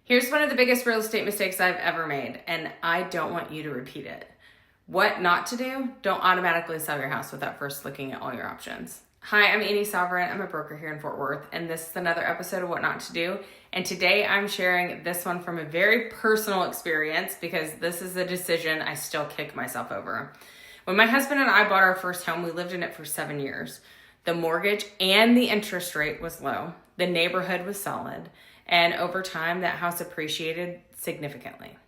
Here's one of the biggest real estate mistakes I've ever made, and I don't want you to repeat it. What not to do? Don't automatically sell your house without first looking at all your options. Hi, I'm Annie Sovereign. I'm a broker here in Fort Worth, and this is another episode of What Not to Do. And today I'm sharing this one from a very personal experience because this is a decision I still kick myself over. When my husband and I bought our first home, we lived in it for 7 years. The mortgage and the interest rate was low. The neighborhood was solid. And over time, that house appreciated significantly.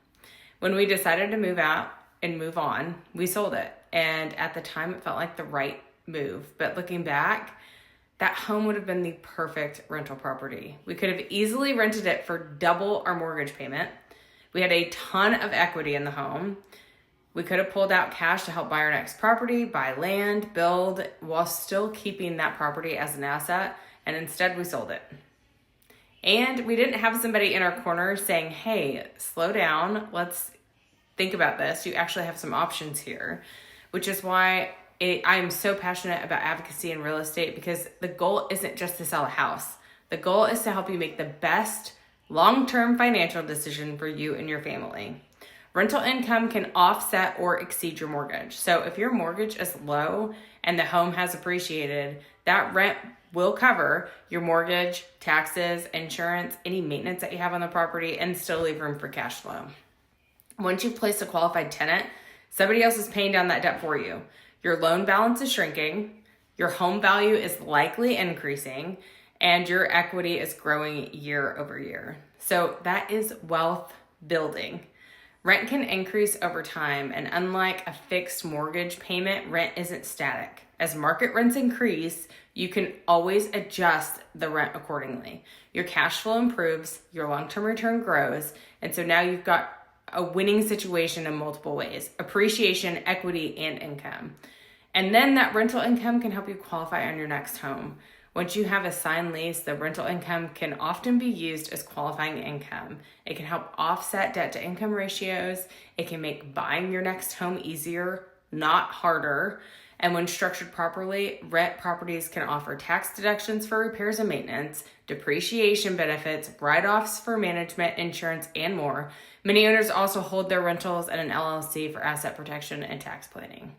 When we decided to move out and move on, we sold it. And at the time, it felt like the right move. But looking back, that home would have been the perfect rental property. We could have easily rented it for double our mortgage payment. We had a ton of equity in the home. We could have pulled out cash to help buy our next property, buy land, build, while still keeping that property as an asset. And instead, we sold it. And we didn't have somebody in our corner saying, hey, slow down, let's think about this. You actually have some options here, which is why I am so passionate about advocacy in real estate, because the goal isn't just to sell a house. The goal is to help you make the best long-term financial decision for you and your family. Rental income can offset or exceed your mortgage. So if your mortgage is low and the home has appreciated, that rent will cover your mortgage, taxes, insurance, any maintenance that you have on the property, and still leave room for cash flow. Once you've placed a qualified tenant, somebody else is paying down that debt for you. Your loan balance is shrinking, your home value is likely increasing, and your equity is growing year over year. So that is wealth building. Rent can increase over time, and unlike a fixed mortgage payment, rent isn't static. As market rents increase, you can always adjust the rent accordingly. Your cash flow improves, your long-term return grows, and so now you've got a winning situation in multiple ways: appreciation, equity, and income. And then that rental income can help you qualify on your next home. Once you have a signed lease, the rental income can often be used as qualifying income. It can help offset debt to income ratios. It can make buying your next home easier, not harder. And when structured properly, rent properties can offer tax deductions for repairs and maintenance, depreciation benefits, write-offs for management, insurance, and more. Many owners also hold their rentals at an LLC for asset protection and tax planning.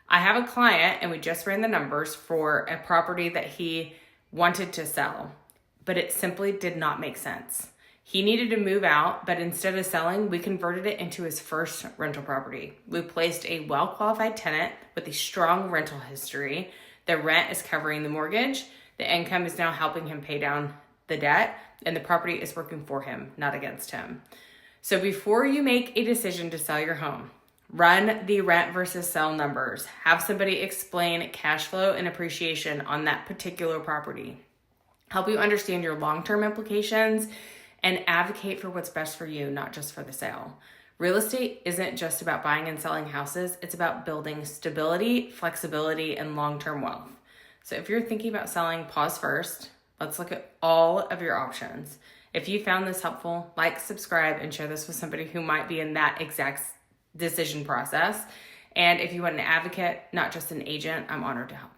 I have a client, and we just ran the numbers for a property that he wanted to sell, but it simply did not make sense. He needed to move out, but instead of selling, we converted it into his first rental property. We placed a well-qualified tenant with a strong rental history. The rent is covering the mortgage. The income is now helping him pay down the debt, and the property is working for him, not against him. So before you make a decision to sell your home, run the rent versus sell numbers. Have somebody explain cash flow and appreciation on that particular property. Help you understand your long-term implications and advocate for what's best for you, not just for the sale. Real estate isn't just about buying and selling houses. It's about building stability, flexibility, and long-term wealth. So if you're thinking about selling, pause first. Let's look at all of your options. If you found this helpful, like, subscribe, and share this with somebody who might be in that exact decision process. And if you want an advocate, not just an agent, I'm honored to help.